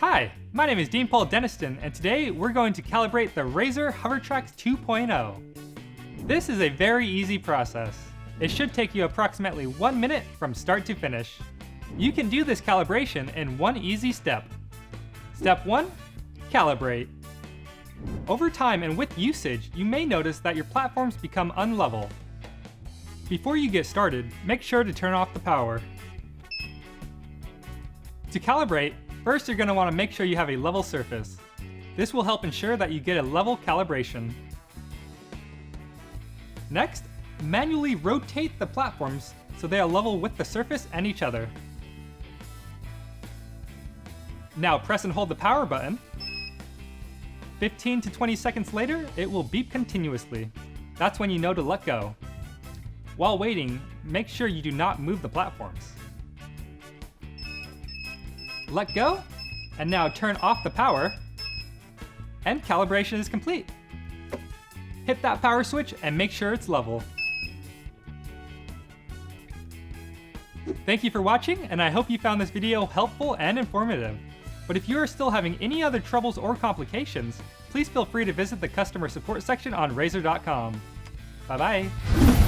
Hi, my name is Dean Paul Deniston, and today we're going to calibrate the Razer Hovertrax 2.0. This is a very easy process. It should take you approximately 1 minute from start to finish. You can do this calibration in one easy step. Step 1. Calibrate. Over time and with usage, you may notice that your platforms become unlevel. Before you get started, make sure to turn off the power. To calibrate, first you're going to want to make sure you have a level surface. This will help ensure that you get a level calibration. Next, manually rotate the platforms so they are level with the surface and each other. Now press and hold the power button. 15 to 20 seconds later, it will beep continuously. That's when you know to let go. While waiting, make sure you do not move the platforms. Let go, and now turn off the power, and calibration is complete. Hit that power switch and make sure it's level. Thank you for watching, and I hope you found this video helpful and informative. But if you are still having any other troubles or complications, please feel free to visit the customer support section on Razer.com. Bye-bye.